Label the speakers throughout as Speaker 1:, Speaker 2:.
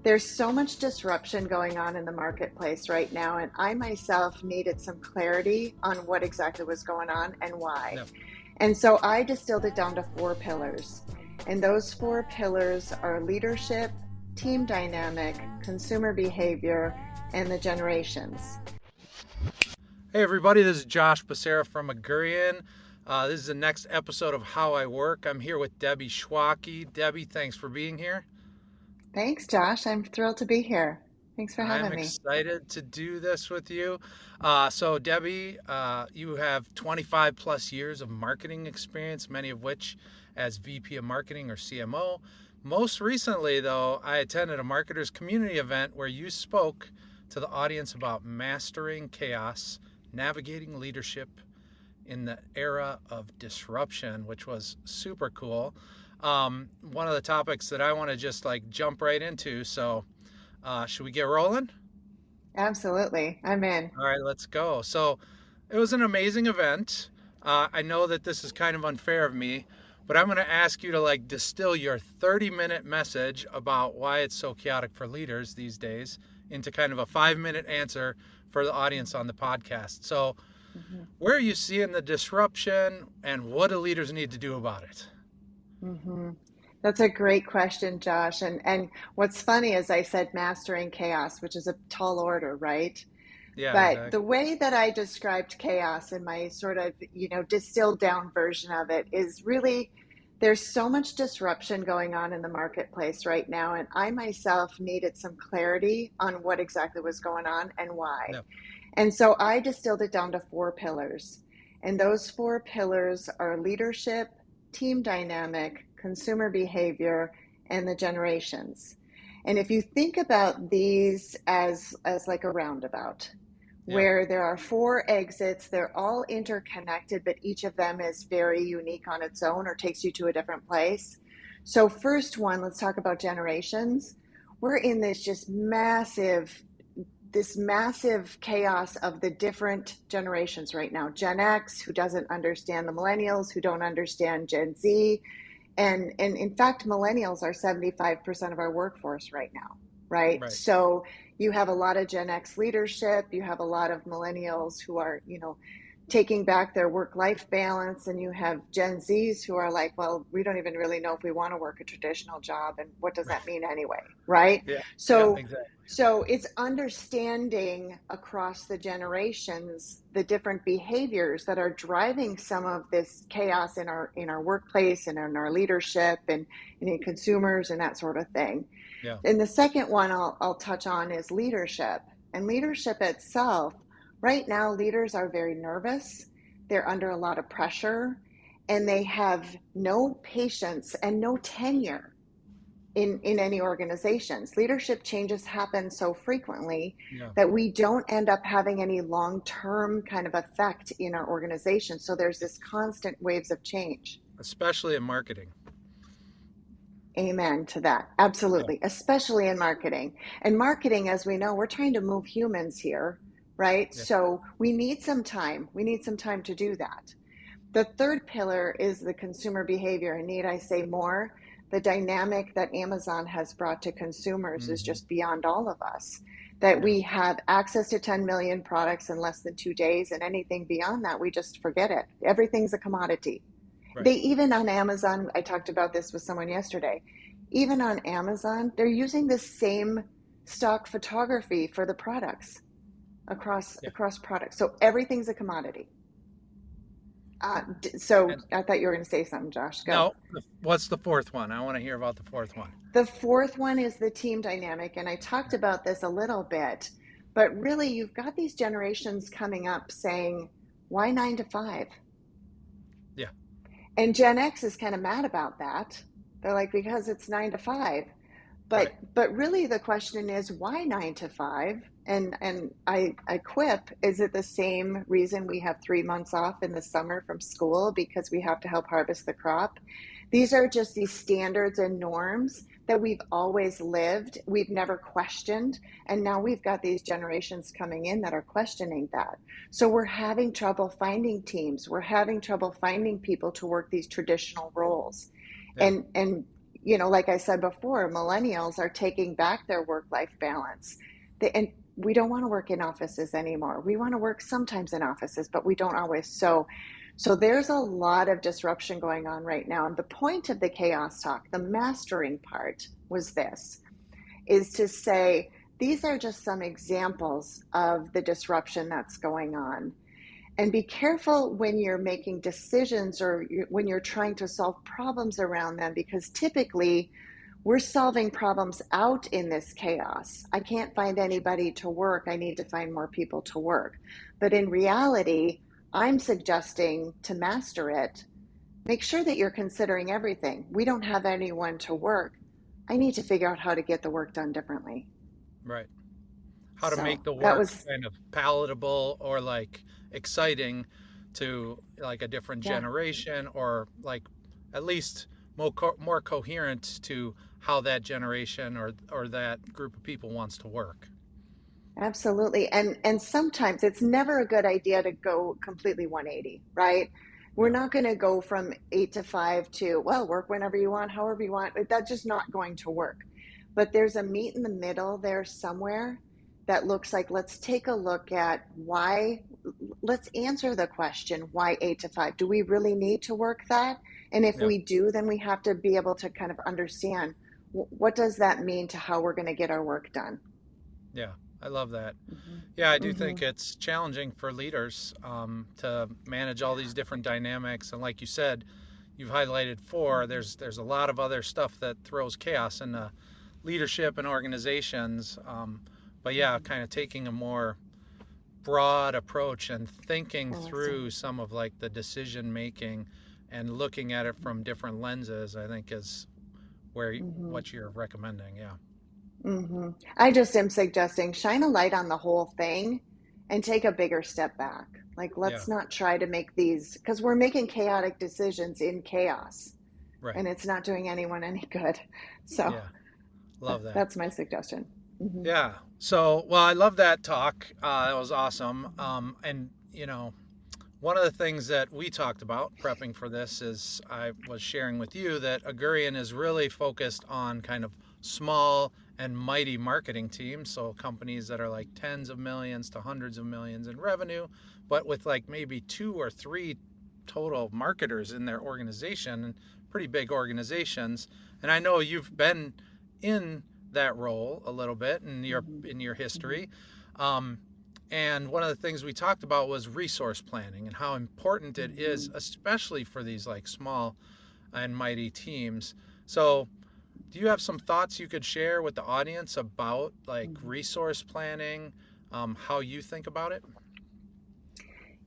Speaker 1: There's so much disruption going on in the marketplace right now, and I myself needed some clarity on what exactly was going on and why.
Speaker 2: Yep.
Speaker 1: And so I distilled it down to four pillars. And those four pillars are leadership, team dynamic, consumer behavior, and the generations.
Speaker 2: Hey everybody, this is Josh Becerra from Agurian. This is the next episode of How I Work. I'm here with Debbie Schwake. Debbie, thanks for being here.
Speaker 1: Thanks, Josh. I'm thrilled to be here. Thanks for
Speaker 2: I'm
Speaker 1: having me.
Speaker 2: excited to do this with you. So Debbie, you have 25 plus years of marketing experience, many of which as VP of Marketing or CMO. Most recently, though, I attended a marketers community event where you spoke to the audience about mastering chaos, navigating leadership in the era of disruption, which was super cool. One of the topics that I want to just jump right into. So should we get rolling?
Speaker 1: Absolutely. I'm in.
Speaker 2: All right, let's go. So it was an amazing event. I know that this is kind of unfair of me, but I'm going to ask you to distill your 30-minute message about why it's so chaotic for leaders these days into kind of a 5-minute answer for the audience on the podcast. So where are you seeing the disruption and what do leaders need to do about it?
Speaker 1: That's a great question, Josh. And what's funny is I said mastering chaos, which is a tall order, right?
Speaker 2: Yeah,
Speaker 1: But the
Speaker 2: exactly.
Speaker 1: way that I described chaos in my sort of, distilled down version of it is really there's so much disruption going on in the marketplace right now. And I myself needed some clarity on what exactly was going on and why.
Speaker 2: Yeah.
Speaker 1: And so I distilled it down to four pillars. And those four pillars are leadership, team dynamic, consumer behavior, and the generations. And if you think about these as like a roundabout,
Speaker 2: Yeah.
Speaker 1: where there are four exits, they're all interconnected, but each of them is very unique on its own or takes you to a different place. So first one, let's talk about generations. We're in this massive chaos of the different generations right now. Gen X, who doesn't understand the millennials, who don't understand Gen Z. And in fact, millennials are 75% of our workforce right now, right?
Speaker 2: Right.
Speaker 1: So you have a lot of Gen X leadership, you have a lot of millennials who are, taking back their work-life balance, and you have Gen Zs who are like, well, we don't even really know if we want to work a traditional job, and what does that mean anyway, right?
Speaker 2: Yeah. Yeah,
Speaker 1: So
Speaker 2: exactly.
Speaker 1: so it's understanding across the generations the different behaviors that are driving some of this chaos in our workplace and in our leadership and in consumers and that sort of thing.
Speaker 2: Yeah.
Speaker 1: And the second one I'll touch on is leadership. And leadership itself, right now, leaders are very nervous. They're under a lot of pressure, and they have no patience and no tenure in any organizations. Leadership changes happen so frequently
Speaker 2: Yeah.
Speaker 1: that we don't end up having any long-term kind of effect in our organization. So there's this constant waves of change.
Speaker 2: Especially in marketing.
Speaker 1: Amen to that. Absolutely. Especially in marketing. And marketing, as we know, we're trying to move humans here, right?
Speaker 2: Yeah.
Speaker 1: So we need some time. We need some time to do that. The third pillar is the consumer behavior. And need I say more? The dynamic that Amazon has brought to consumers is just beyond all of us. That
Speaker 2: Yeah.
Speaker 1: we have access to 10 million products in less than 2 days, and anything beyond that, we just forget it. Everything's a commodity.
Speaker 2: Right.
Speaker 1: They even on Amazon, I talked about this with someone yesterday, even on Amazon, they're using the same stock photography for the products across products. So everything's a commodity. So
Speaker 2: And
Speaker 1: I thought you were going to say something, Josh. Go.
Speaker 2: no, what's the fourth one? I want to hear about the fourth one.
Speaker 1: The fourth one is the team dynamic, and I talked about this a little bit, but really you've got these generations coming up saying, why 9 to 5?
Speaker 2: Yeah.
Speaker 1: And Gen X is kind of mad about that. They're like, because it's 9 to 5.
Speaker 2: Right.
Speaker 1: But really the question is, why 9 to 5? And I quip, is it the same reason we have 3 months off in the summer from school because we have to help harvest the crop? These are just these standards and norms that we've always lived, we've never questioned, and now we've got these generations coming in that are questioning that. So we're having trouble finding teams, we're having trouble finding people to work these traditional roles.
Speaker 2: Yeah.
Speaker 1: And like I said before, millennials are taking back their work-life balance. And we don't want to work in offices anymore. We want to work sometimes in offices, but we don't always. So there's a lot of disruption going on right now. And the point of the chaos talk, the mastering part was this, is to say, these are just some examples of the disruption that's going on. And be careful when you're making decisions or when you're trying to solve problems around them, because typically we're solving problems out in this chaos. I can't find anybody to work. I need to find more people to work. But in reality, I'm suggesting to master it, make sure that you're considering everything. We don't have anyone to work. I need to figure out how to get the work done differently.
Speaker 2: Right. How to
Speaker 1: So
Speaker 2: make the
Speaker 1: that
Speaker 2: work
Speaker 1: was,
Speaker 2: kind of palatable or like exciting to like a different
Speaker 1: yeah.
Speaker 2: generation, or like at least more coherent to how that generation or that group of people wants to work.
Speaker 1: Absolutely. And sometimes it's never a good idea to go completely 180, right? We're
Speaker 2: No.
Speaker 1: not going to go from 8 to 5 to, well, work whenever you want, however you want. That's just not going to work. But there's a meet in the middle there somewhere that looks like, let's take a look at why, let's answer the question, why 8 to 5? Do we really need to work that? And if
Speaker 2: Yeah.
Speaker 1: we do, then we have to be able to kind of understand, what does that mean to how we're going to get our work done?
Speaker 2: Yeah. I love that.
Speaker 1: Hmm.
Speaker 2: Yeah, I do
Speaker 1: Hmm.
Speaker 2: think it's challenging for leaders to manage all these different dynamics. And like you said, you've highlighted four. There's a lot of other stuff that throws chaos into leadership and organizations. But yeah, kind of taking a more broad approach and thinking
Speaker 1: Awesome.
Speaker 2: through some of like the decision making and looking at it from different lenses, I think is where
Speaker 1: Hmm.
Speaker 2: what you're recommending. Yeah.
Speaker 1: I just am suggesting shine a light on the whole thing and take a bigger step back. Like,
Speaker 2: Yeah.
Speaker 1: let's not try to make these, because we're making chaotic decisions in chaos
Speaker 2: Right.
Speaker 1: and it's not doing anyone any good. So
Speaker 2: Yeah. Love that.
Speaker 1: that's my suggestion. Hmm.
Speaker 2: Yeah. So, well, I love that talk. That was awesome. And, one of the things that we talked about prepping for this is I was sharing with you that Agurian is really focused on kind of small and mighty marketing teams. So, companies that are like tens of millions to hundreds of millions in revenue, but with like maybe two or three total marketers in their organization, pretty big organizations. And I know you've been in that role a little bit
Speaker 1: Hmm.
Speaker 2: in your
Speaker 1: Hmm.
Speaker 2: history. Um, and one of the things we talked about was resource planning and how important it is,
Speaker 1: Hmm.
Speaker 2: especially for these like small and mighty teams. So, do you have some thoughts you could share with the audience about like
Speaker 1: Hmm.
Speaker 2: resource planning, how you think about it?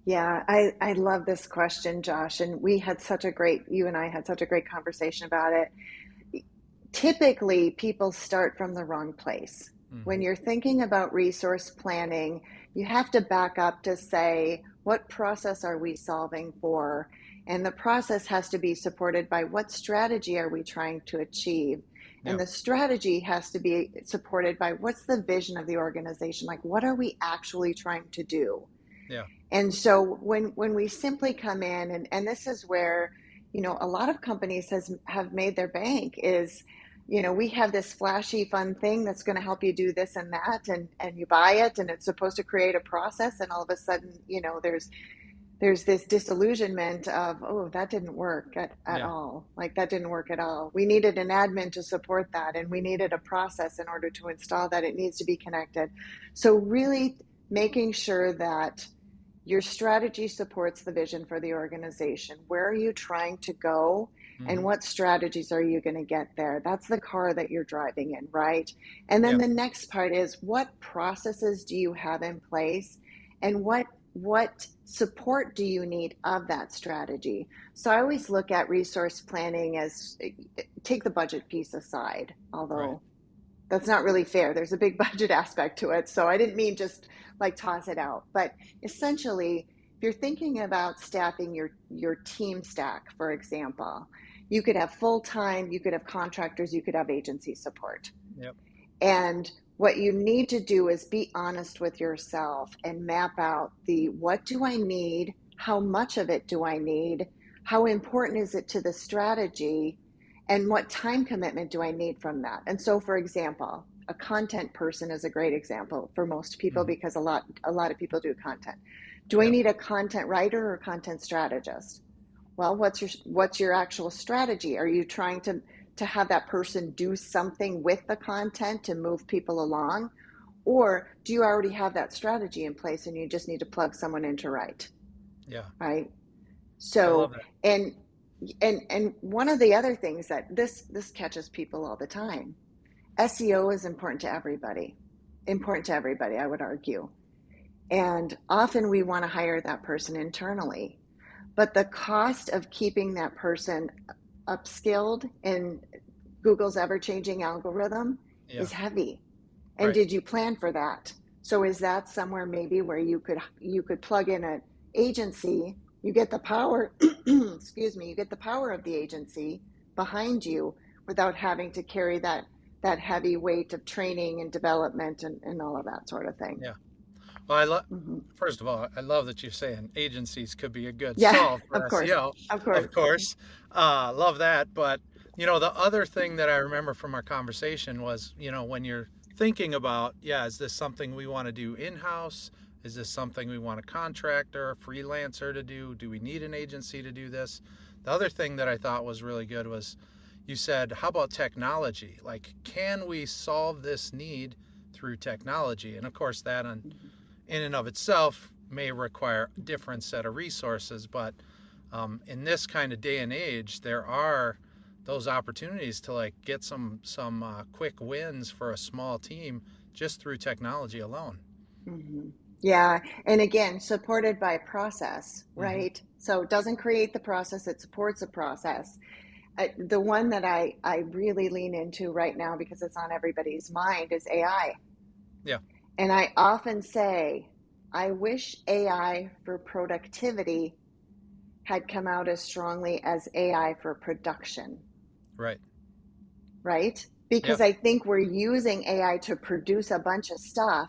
Speaker 1: Yeah, I love this question, Josh. And you and I had such a great conversation about it. Typically people start from the wrong place. When
Speaker 2: Hmm.
Speaker 1: you're thinking about resource planning, you have to back up to say, what process are we solving for? And the process has to be supported by what strategy are we trying to achieve? And
Speaker 2: Yeah.
Speaker 1: the strategy has to be supported by what's the vision of the organization? Like, what are we actually trying to do?
Speaker 2: Yeah.
Speaker 1: And so when we simply come in, and this is where, a lot of companies have made their bank is, we have this flashy fun thing that's going to help you do this and that, and you buy it, and it's supposed to create a process, and all of a sudden, there's this disillusionment of, oh, that didn't work at
Speaker 2: Yeah.
Speaker 1: all. Like, that didn't work at all. We needed an admin to support that, and we needed a process in order to install that. It needs to be connected. So really making sure that your strategy supports the vision for the organization. Where are you trying to go? And
Speaker 2: Hmm.
Speaker 1: what strategies are you going to get there? That's the car that you're driving in, right? And then
Speaker 2: Yeah.
Speaker 1: the next part is, what processes do you have in place? And what support do you need of that strategy? So I always look at resource planning as, take the budget piece aside,
Speaker 2: Right.
Speaker 1: although that's not really fair. There's a big budget aspect to it. So I didn't mean just like toss it out. But essentially, if you're thinking about staffing your team stack, for example, you could have full time, you could have contractors, you could have agency support.
Speaker 2: Yep.
Speaker 1: And what you need to do is be honest with yourself and map out the, what do I need? How much of it do I need? How important is it to the strategy? And what time commitment do I need from that? And so, for example, a content person is a great example for most people,
Speaker 2: Mm-hmm.
Speaker 1: because a lot of people do content. Do I
Speaker 2: Yep.
Speaker 1: need a content writer or a content strategist? Well, what's your actual strategy? Are you trying to have that person do something with the content to move people along? Or do you already have that strategy in place and you just need to plug someone in to write,
Speaker 2: Yeah.
Speaker 1: right?
Speaker 2: I love
Speaker 1: So,
Speaker 2: that.
Speaker 1: and and one of the other things that this catches people all the time, SEO is important to everybody, I would argue. And often we want to hire that person internally, but the cost of keeping that person upskilled in Google's ever-changing algorithm
Speaker 2: Yeah.
Speaker 1: is heavy. And
Speaker 2: Right.
Speaker 1: did you plan for that? So is that somewhere maybe where you could plug in an agency, you get the power, excuse me, you get the power of the agency behind you without having to carry that heavy weight of training and development and all of that sort of thing.
Speaker 2: Yeah. Well, I love.
Speaker 1: Hmm.
Speaker 2: First of all, I love that you're saying agencies could be a good
Speaker 1: Yeah,
Speaker 2: solve for
Speaker 1: of course,
Speaker 2: SEO.
Speaker 1: of
Speaker 2: Of
Speaker 1: course.
Speaker 2: course, love that. But the other thing that I remember from our conversation was, when you're thinking about, yeah, is this something we want to do in-house? Is this something we want a contractor, a freelancer to do? Do we need an agency to do this? The other thing that I thought was really good was you said, how about technology? Like, can we solve this need through technology? And of course, that in and of itself may require a different set of resources, but in this kind of day and age, there are those opportunities to like get some quick wins for a small team just through technology alone.
Speaker 1: Hmm. Yeah, and again, supported by process,
Speaker 2: Mm-hmm.
Speaker 1: right? So it doesn't create the process, it supports the process. The one that I really lean into right now because it's on everybody's mind is AI.
Speaker 2: Yeah.
Speaker 1: And I often say, I wish AI for productivity had come out as strongly as AI for production,
Speaker 2: Right.
Speaker 1: right? Because
Speaker 2: Yep.
Speaker 1: I think we're using AI to produce a bunch of stuff,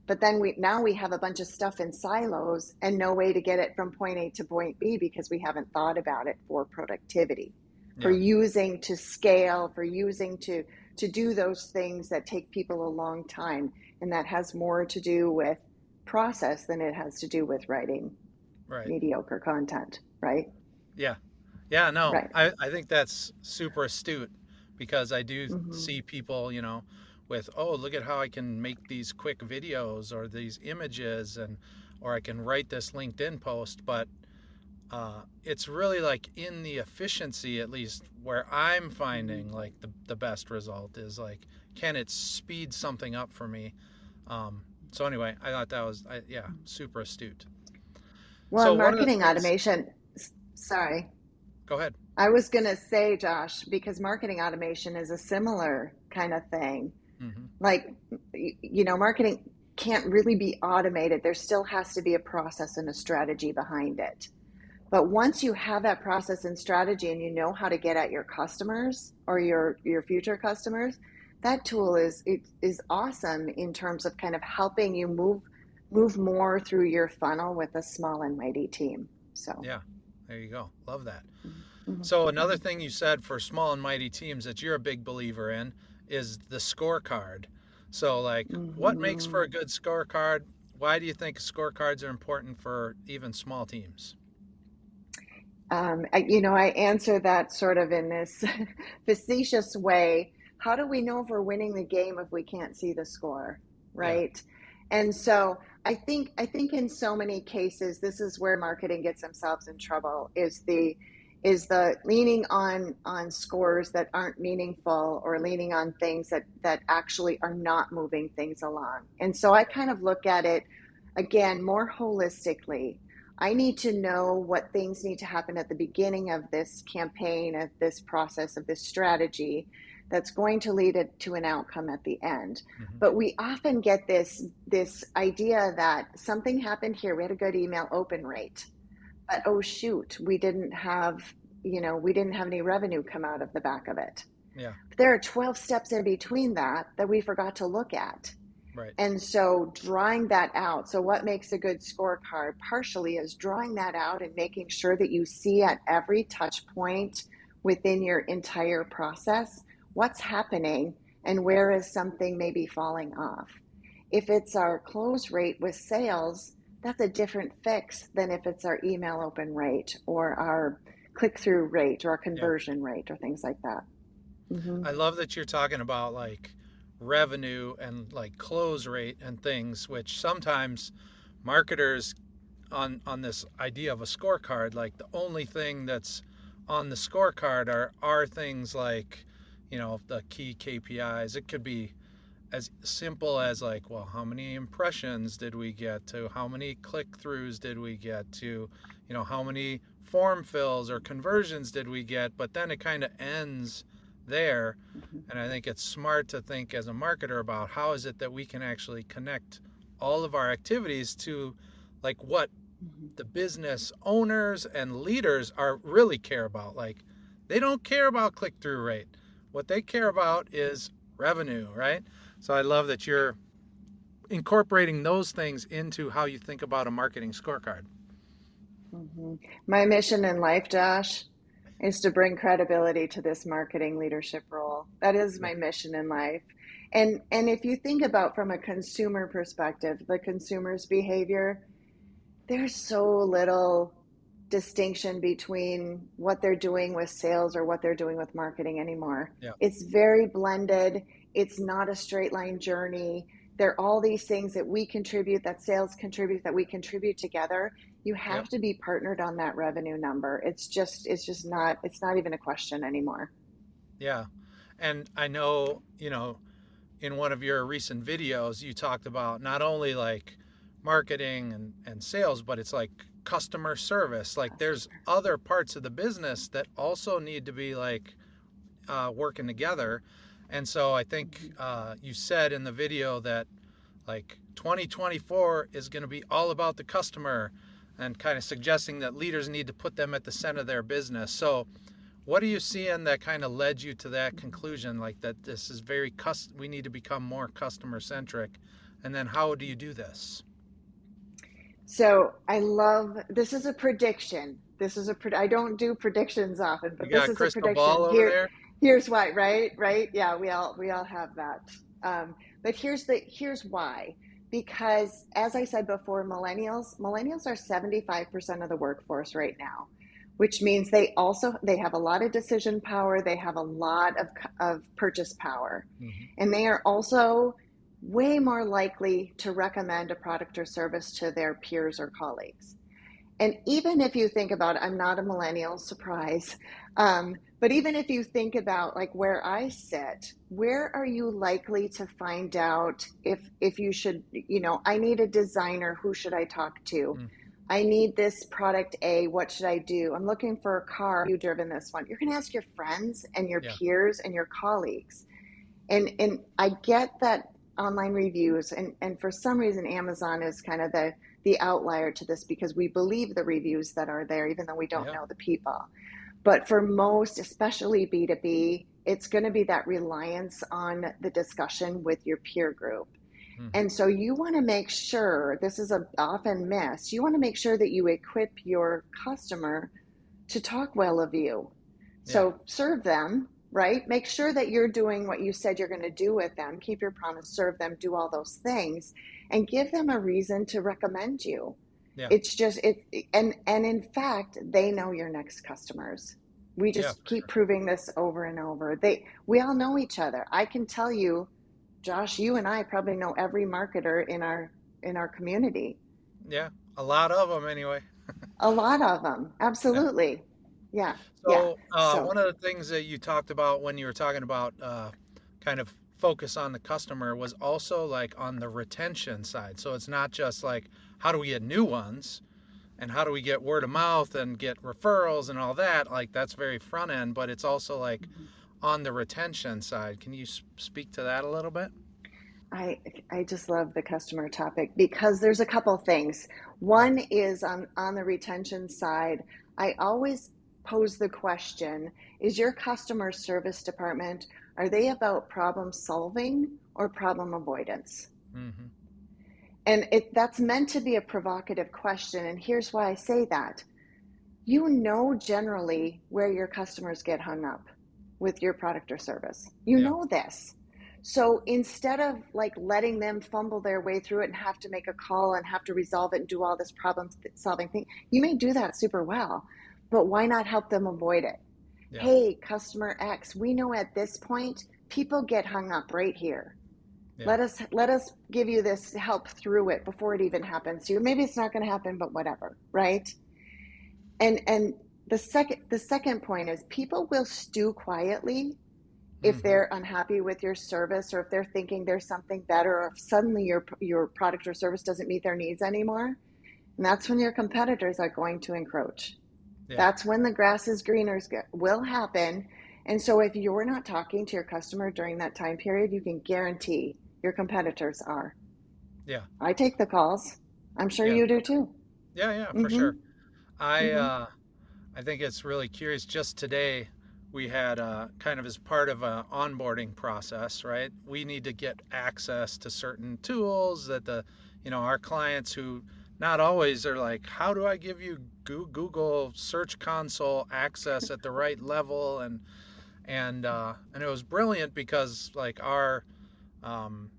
Speaker 1: but then we have a bunch of stuff in silos and no way to get it from point A to point B because we haven't thought about it for productivity, for
Speaker 2: Yeah.
Speaker 1: using to scale, for using to do those things that take people a long time, and that has more to do with process than it has to do with writing
Speaker 2: Right.
Speaker 1: mediocre content, right?
Speaker 2: Yeah. Yeah. No,
Speaker 1: Right.
Speaker 2: I think that's super astute because I do
Speaker 1: Hmm.
Speaker 2: see people, with, oh, look at how I can make these quick videos or these images or I can write this LinkedIn post, but it's really like in the efficiency, at least where I'm
Speaker 1: Hmm.
Speaker 2: finding like the best result is like, can it speed something up for me? So anyway, I thought that was, yeah, super astute.
Speaker 1: Well,
Speaker 2: So one of the
Speaker 1: marketing
Speaker 2: things,
Speaker 1: automation, sorry,
Speaker 2: go ahead.
Speaker 1: I was going to say, Josh, because marketing automation is a similar kind of thing.
Speaker 2: Hmm.
Speaker 1: Like, marketing can't really be automated. There still has to be a process and a strategy behind it. But once you have that process and strategy and you know how to get at your customers or your future customers, that tool is awesome in terms of kind of helping you move more through your funnel with a small and mighty team. So,
Speaker 2: Yeah, there you go. Love that.
Speaker 1: mhm,
Speaker 2: So another
Speaker 1: mhm,
Speaker 2: thing you said for small and mighty teams that you're a big believer in is the scorecard. So like, what makes for
Speaker 1: mhm.
Speaker 2: a good scorecard? Why do you think scorecards are important for even small teams?
Speaker 1: I answer that sort of in this facetious way. How do we know if we're winning the game if we can't see the score,
Speaker 2: Yeah.
Speaker 1: right? And so I think in so many cases, this is where marketing gets themselves in trouble, is the leaning on scores that aren't meaningful or leaning on things that actually are not moving things along. And so I kind of look at it again more holistically. I need to know what things need to happen at the beginning of this campaign, of this process, of this strategy that's going to lead it to an outcome at the end.
Speaker 2: Hmm.
Speaker 1: But we often get this idea that something happened here. We had a good email open rate, but oh shoot, we didn't have any revenue come out of the back of it.
Speaker 2: Yeah.
Speaker 1: But there are 12 steps in between that we forgot to look at.
Speaker 2: Right.
Speaker 1: And so drawing that out. So what makes a good scorecard partially is drawing that out and making sure that you see at every touch point within your entire process, what's happening and where is something maybe falling off. If it's our close rate with sales, that's a different fix than if it's our email open rate or our click-through rate or our
Speaker 2: Yeah.
Speaker 1: conversion rate or things like that. Mm-hmm.
Speaker 2: I love that you're talking about like revenue and like close rate and things, which sometimes marketers on this idea of a scorecard, like the only thing that's on the scorecard are things like, the key KPIs. It could be as simple as like, well, how many impressions did we get, to how many click-throughs did we get, to how many form fills or conversions did we get, but then it kind of ends there. And I think it's smart to think as a marketer about how is it that we can actually connect all of our activities to like what the business owners and leaders are really care about. Like, they don't care about click-through rate. What they care about is revenue, right? So I love that you're incorporating those things into how you think about a marketing scorecard.
Speaker 1: Mm-hmm. My mission in life, Josh, is to bring credibility to this marketing leadership role. That is
Speaker 2: Yeah.
Speaker 1: my mission in life. And if you think about from a consumer perspective, the consumer's behavior, there's so little distinction between what they're doing with sales or what they're doing with marketing anymore.
Speaker 2: Yeah.
Speaker 1: It's very blended. It's not a straight line journey. There are all these things that we contribute, that sales contribute, that we contribute together. You
Speaker 2: Yep.
Speaker 1: have to be partnered on that revenue number. It's not, it's not even a question anymore.
Speaker 2: Yeah. And I know, in one of your recent videos, you talked about not only like marketing and sales, but it's like customer service. Like, there's
Speaker 1: Customer.
Speaker 2: other parts of the business that also need to be like working together. And so I think
Speaker 1: Mm-hmm.
Speaker 2: you said in the video that like 2024 is going to be all about the customer, and kind of suggesting that leaders need to put them at the center of their business. So what are you seeing that kind of led you to that conclusion, like that this is we need to become more customer centric? And then how do you do this?
Speaker 1: So I love, this is a prediction. I don't do predictions often,
Speaker 2: You
Speaker 1: but this
Speaker 2: got
Speaker 1: is a
Speaker 2: crystal ball
Speaker 1: prediction.
Speaker 2: over there?
Speaker 1: Here's why, right? Right? Yeah, we all have that. But here's why. Because as I said before, millennials are 75% of the workforce right now, which means they have a lot of decision power, they have a lot of purchase power,
Speaker 2: Mm-hmm.
Speaker 1: and they are also way more likely to recommend a product or service to their peers or colleagues. And even if you think about it, I'm not a millennial, surprise. But even if you think about like where I sit, where are you likely to find out if you should, I need a designer, who should I talk to?
Speaker 2: Mm-hmm.
Speaker 1: I need this product A, what should I do? I'm looking for a car. Have you driven this one? You're going to ask your friends and your
Speaker 2: Yeah.
Speaker 1: peers and your colleagues. And I get that online reviews, and for some reason Amazon is kind of the outlier to this because we believe the reviews that are there even though we don't
Speaker 2: Yeah.
Speaker 1: know the people. But for most, especially B2B, it's going to be that reliance on the discussion with your peer group.
Speaker 2: Mm-hmm.
Speaker 1: And so you want to make sure, this is a often missed, you want to make sure that you equip your customer to talk well of you.
Speaker 2: Yeah.
Speaker 1: So serve them, right? Make sure that you're doing what you said you're going to do with them. Keep your promise, serve them, do all those things, and give them a reason to recommend you.
Speaker 2: Yeah.
Speaker 1: It's just it, and in fact, they know your next customers. We
Speaker 2: Yeah.
Speaker 1: just keep proving this over and over. We all know each other. I can tell you, Josh, you and I probably know every marketer in our community.
Speaker 2: Yeah. A lot of them anyway.
Speaker 1: A lot of them,
Speaker 2: Yeah.
Speaker 1: absolutely. Yeah, yeah.
Speaker 2: So,
Speaker 1: So
Speaker 2: one of the things that you talked about when you were talking about kind of focus on the customer was also like on the retention side. So it's not just like how do we get new ones and how do we get word of mouth and get referrals and all that. Like, that's very front end, but it's also like on the retention side. Can you speak to that a little bit?
Speaker 1: I I just love the customer topic because there's a couple things.
Speaker 2: Yeah.
Speaker 1: One is on the retention side. I always pose the question, is your customer service department, are they about problem solving or problem avoidance?
Speaker 2: Mm-hmm.
Speaker 1: And that's meant to be a provocative question, and here's why I say that. You know generally where your customers get hung up with your product or service. You
Speaker 2: Yeah.
Speaker 1: know this. So instead of like letting them fumble their way through it and have to make a call and have to resolve it and do all this problem solving thing, you may do that super well, but why not help them avoid it?
Speaker 2: Yeah.
Speaker 1: Hey, customer X, we know at this point people get hung up right here.
Speaker 2: Yeah.
Speaker 1: Let us give you this help through it before it even happens to you. Maybe it's not going to happen, but whatever, right? And the second point is people will stew quietly if
Speaker 2: Mm-hmm.
Speaker 1: they're unhappy with your service, or if they're thinking there's something better, or if suddenly your product or service doesn't meet their needs anymore. And that's when your competitors are going to encroach.
Speaker 2: Yeah.
Speaker 1: That's when the grass is greener will happen. And so if you're not talking to your customer during that time period, you can guarantee your competitors are.
Speaker 2: Yeah.
Speaker 1: I take the calls. I'm sure
Speaker 2: Yeah.
Speaker 1: you do too.
Speaker 2: Yeah. Yeah. For
Speaker 1: Mm-hmm.
Speaker 2: sure. I
Speaker 1: Mm-hmm.
Speaker 2: uh, I think it's really curious. Just today, we had kind of as part of an onboarding process, right? We need to get access to certain tools that our clients who not always are like, how do I give you Google Search Console access at the right level? And it was brilliant because like our um,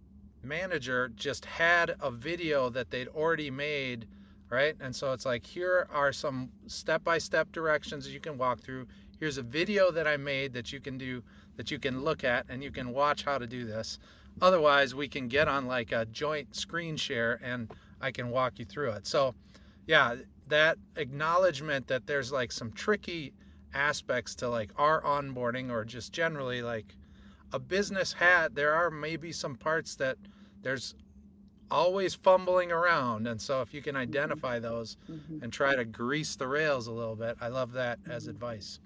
Speaker 2: manager just had a video that they'd already made, right? And so it's like, here are some step-by-step directions you can walk through. Here's a video that I made that you can do, that you can look at, and you can watch how to do this. Otherwise, we can get on like a joint screen share and I can walk you through it. So yeah, that acknowledgement that there's like some tricky aspects to like our onboarding, or just generally like a business hat, there are maybe some parts that there's always fumbling around. And so if you can
Speaker 1: Mm-hmm.
Speaker 2: identify those
Speaker 1: Mm-hmm.
Speaker 2: and try to grease the rails a little bit, I love that as
Speaker 1: Mm-hmm.
Speaker 2: advice.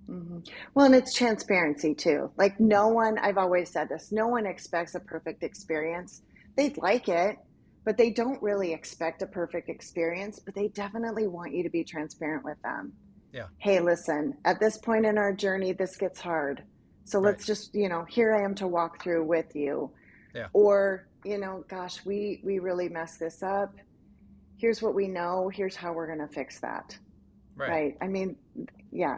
Speaker 1: Mm-hmm. Well, and it's transparency too. Like, no one, I've always said this, no one expects a perfect experience. They'd like it, but they don't really expect a perfect experience, but they definitely want you to be transparent with them.
Speaker 2: Yeah.
Speaker 1: Hey, listen, at this point in our journey, this gets hard. So
Speaker 2: Right.
Speaker 1: let's just, here I am to walk through with you.
Speaker 2: Yeah.
Speaker 1: Or, gosh, we really messed this up. Here's what we know. Here's how we're going to fix that.
Speaker 2: Right.
Speaker 1: Right. I mean, yeah,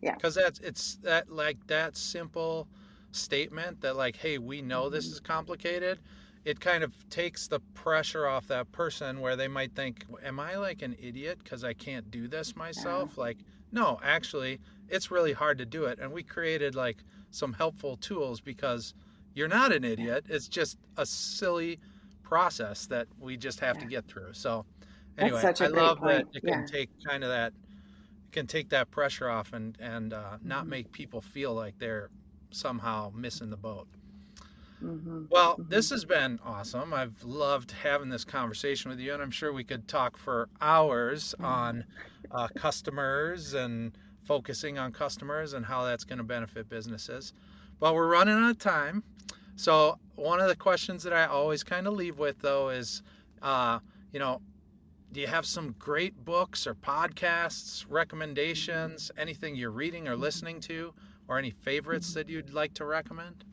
Speaker 1: yeah.
Speaker 2: Because it's that, like, that simple statement that like, hey, we know this
Speaker 1: Mm-hmm.
Speaker 2: is complicated, it kind of takes the pressure off that person where they might think, am I like an idiot because I can't do this
Speaker 1: Yeah.
Speaker 2: myself? Like, no, actually, it's really hard to do it, and we created like some helpful tools because you're not an
Speaker 1: Yeah.
Speaker 2: idiot. It's just a silly process that we just have to
Speaker 1: Yeah.
Speaker 2: get through. So
Speaker 1: That's
Speaker 2: anyway,
Speaker 1: such
Speaker 2: I
Speaker 1: a great
Speaker 2: love that
Speaker 1: point.
Speaker 2: it can
Speaker 1: Yeah.
Speaker 2: take kind of that, can take that pressure off, and not
Speaker 1: Mm-hmm.
Speaker 2: make people feel like they're somehow missing the boat.
Speaker 1: Mm-hmm.
Speaker 2: Well,
Speaker 1: Mm-hmm.
Speaker 2: this has been awesome. I've loved having this conversation with you, and I'm sure we could talk for hours
Speaker 1: Yeah.
Speaker 2: on customers and focusing on customers and how that's going to benefit businesses. But we're running out of time. So, one of the questions that I always kind of leave with, though, is uh, you know, do you have some great books or podcasts,
Speaker 1: Mm-hmm.
Speaker 2: recommendations, anything you're reading or
Speaker 1: Mm-hmm.
Speaker 2: listening to, or any favorites
Speaker 1: Mm-hmm.
Speaker 2: that you'd like to recommend?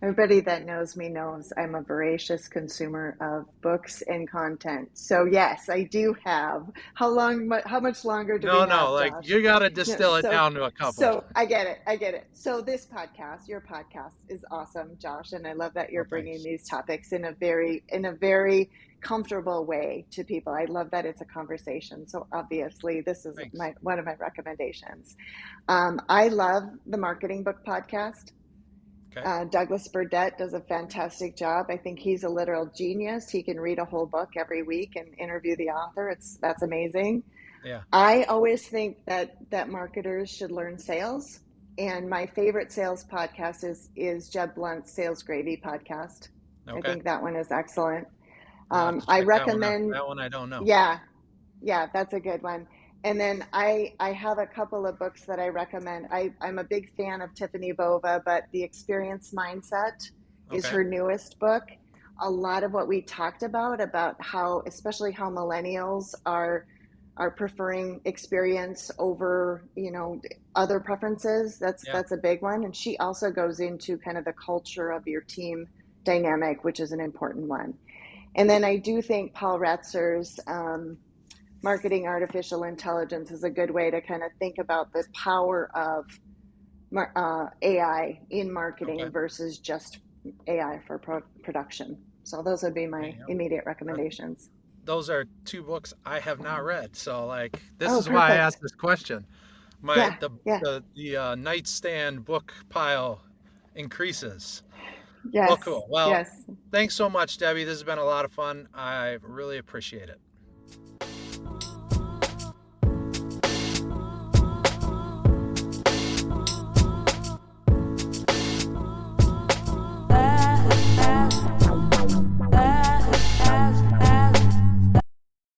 Speaker 1: Everybody that knows me knows I'm a voracious consumer of books and content. So yes, I do have. How much longer do we
Speaker 2: No, no,
Speaker 1: have,
Speaker 2: like
Speaker 1: Josh?
Speaker 2: you got to
Speaker 1: No,
Speaker 2: distill it
Speaker 1: so
Speaker 2: down to a couple.
Speaker 1: so I get it. I get it. So this podcast, your podcast is awesome, Josh, and I love that you're
Speaker 2: Well,
Speaker 1: bringing
Speaker 2: thanks.
Speaker 1: these topics in a very comfortable way to people. I love that it's a conversation. So obviously, this is
Speaker 2: Thanks.
Speaker 1: my one of my recommendations. I love the Marketing Book Podcast.
Speaker 2: Okay.
Speaker 1: Douglas Burdett does a fantastic job. I think he's a literal genius. He can read a whole book every week and interview the author. That's amazing.
Speaker 2: Yeah.
Speaker 1: I always think that marketers should learn sales, and my favorite sales podcast is Jeb Blunt's Sales Gravy podcast. I
Speaker 2: Okay.
Speaker 1: think that one is excellent.
Speaker 2: I'll have to
Speaker 1: I
Speaker 2: check that one out.
Speaker 1: recommend,
Speaker 2: That one I don't know.
Speaker 1: yeah, yeah, that's a good one. And then I have a couple of books that I recommend. I'm a big fan of Tiffany Bova, but The Experience Mindset is
Speaker 2: Okay.
Speaker 1: her newest book. A lot of what we talked about how, especially how millennials are preferring experience over, other preferences. That's
Speaker 2: Yeah.
Speaker 1: that's a big one. And she also goes into kind of the culture of your team dynamic, which is an important one. And then I do think Paul Retzer's marketing artificial intelligence is a good way to kind of think about the power of AI in
Speaker 2: Okay.
Speaker 1: marketing versus just AI for production. So those would be
Speaker 2: There
Speaker 1: my
Speaker 2: you go.
Speaker 1: immediate
Speaker 2: Uh,
Speaker 1: recommendations.
Speaker 2: those are two books I have not read. So like this
Speaker 1: Oh,
Speaker 2: is why I asked
Speaker 1: perfect.
Speaker 2: this question. My
Speaker 1: Yeah, yeah,
Speaker 2: the nightstand book pile increases. Well,
Speaker 1: yes,
Speaker 2: cool. Well,
Speaker 1: yes.
Speaker 2: thanks so much, Debbie. This has been a lot of fun. I really appreciate it.